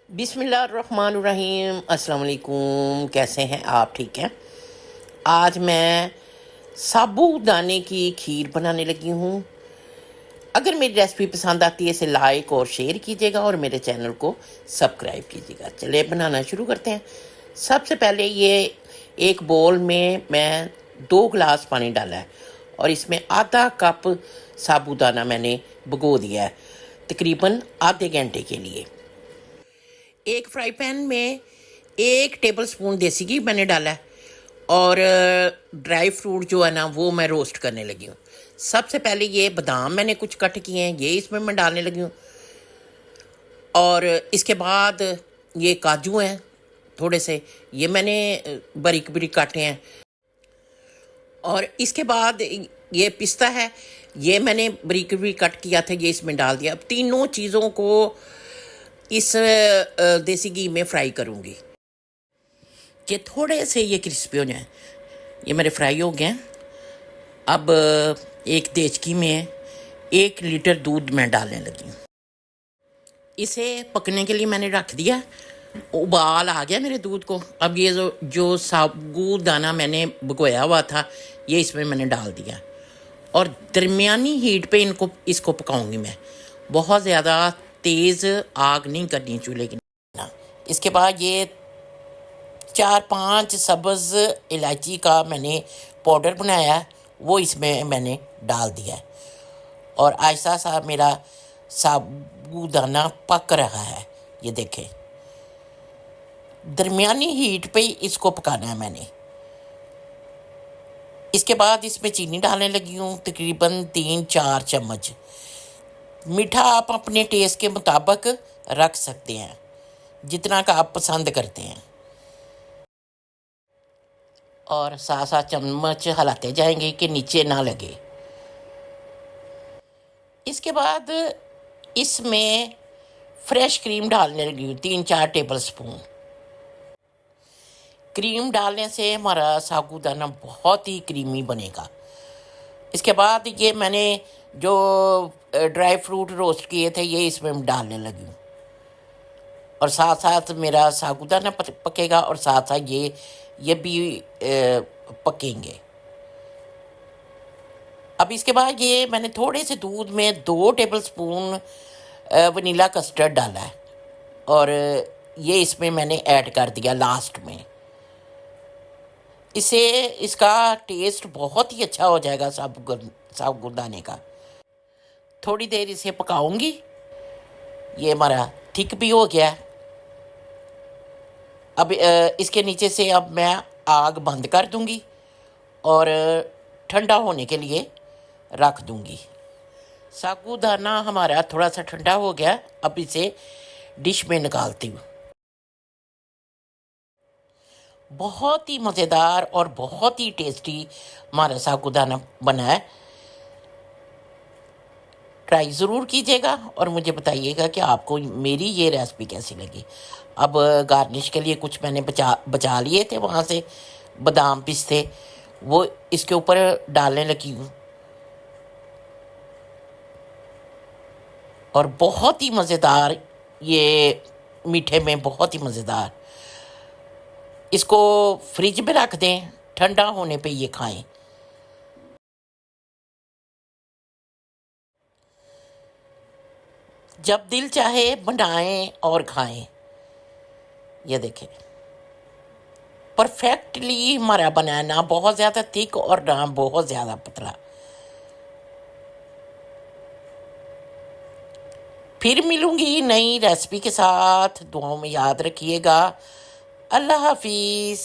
बिस्मिल्लाहिर्रहमानिर्रहीम। अस्सलाम वालेकुम। कैसे हैं आप? ठीक हैं। आज मैं साबूदाने की खीर बनाने लगी हूँ। अगर मेरी रेसिपी पसंद आती है इसे लाइक और शेयर कीजिएगा और मेरे चैनल को सब्सक्राइब कीजिएगा। चलिए बनाना शुरू करते हैं। सबसे पहले ये एक बोल में मैं 2 गिलास पानी डाला है और इसमें आधा कप साबूदाना मैंने भिगो दिया है तकरीबन आधे घंटे के लिए। एक फ्राई पैन में 1 टेबल स्पून देसी घी मैंने डाला है और ड्राई फ्रूट जो है ना वो मैं रोस्ट करने लगी हूँ। सबसे पहले ये बादाम मैंने कुछ कट किए हैं, ये इसमें मैं डालने लगी हूँ। और इसके बाद ये काजू हैं थोड़े से, ये मैंने बारीक बारीक काटे हैं। और इसके बाद ये पिस्ता है, ये मैंने बारीक बारीक कट किया था, ये इसमें डाल दिया। अब तीनों चीज़ों को इस देसी घी में फ्राई करूँगी कि थोड़े से ये क्रिस्पी हो जाएं। ये मेरे फ्राई हो गए हैं। अब एक देचकी में 1 लीटर दूध मैं डालने लगी हूँ। इसे पकने के लिए मैंने रख दिया, उबाल आ गया मेरे दूध को। अब ये जो साबूदाना मैंने भिगोया हुआ था ये इसमें मैंने डाल दिया और दरमियानी हीट पे इसको पकाऊंगी मैं। बहुत ज़्यादा तेज़ आग नहीं करनी चूल्हे की ना। इसके बाद ये 4-5 सब्ज़ इलायची का मैंने पाउडर बनाया है, वो इसमें मैंने डाल दिया है और आहिस्ता सा मेरा साबूदाना पक रहा है। ये देखें, दरमियानी हीट पे इसको पकाना है मैंने। इसके बाद इसमें चीनी डालने लगी हूँ तकरीबन 3-4 चम्मच। मीठा आप अपने टेस्ट के मुताबिक रख सकते हैं, जितना का आप पसंद करते हैं। और 7-7 चम्मच हिलाते जाएंगे कि नीचे ना लगे। इसके बाद इसमें फ्रेश क्रीम डालने लगी हूँ 3-4 टेबल स्पून। क्रीम डालने से हमारा साबूदाना बहुत ही क्रीमी बनेगा। इसके बाद ये मैंने जो ड्राई फ्रूट रोस्ट किए थे ये इसमें डालने लगी हूँ और साथ साथ मेरा साबूदाना पकेगा और साथ साथ ये भी पकेंगे। अब इसके बाद ये मैंने थोड़े से दूध में 2 टेबल स्पून वनीला कस्टर्ड डाला है और ये इसमें मैंने ऐड कर दिया लास्ट में। इससे इसका टेस्ट बहुत ही अच्छा हो जाएगा साबूदाने का। थोड़ी देर इसे पकाऊंगी। ये हमारा थिक भी हो गया है। अब इसके नीचे से अब मैं आग बंद कर दूंगी और ठंडा होने के लिए रख दूंगी। साबूदाना हमारा थोड़ा सा ठंडा हो गया। अब इसे डिश में निकालती हूँ। बहुत ही मज़ेदार और बहुत ही टेस्टी हमारा साबूदाना बना है। ट्राई ज़रूर कीजिएगा और मुझे बताइएगा कि आपको मेरी ये रेसिपी कैसी लगी। अब गार्निश के लिए कुछ मैंने बचा लिए थे वहाँ से, बादाम पिस्ते, वो इसके ऊपर डालने लगी हूँ और बहुत ही मज़ेदार, ये मीठे में बहुत ही मज़ेदार। इसको फ्रिज में रख दें, ठंडा होने पे ये खाएं। जब दिल चाहे बनाएं और खाएं। ये देखें, परफेक्टली हमारा बना है, ना बहुत ज़्यादा थिक और ना बहुत ज़्यादा पतला। फिर मिलूंगी नई रेसिपी के साथ। दुआओं में याद रखिएगा। अल्लाह हाफिज़।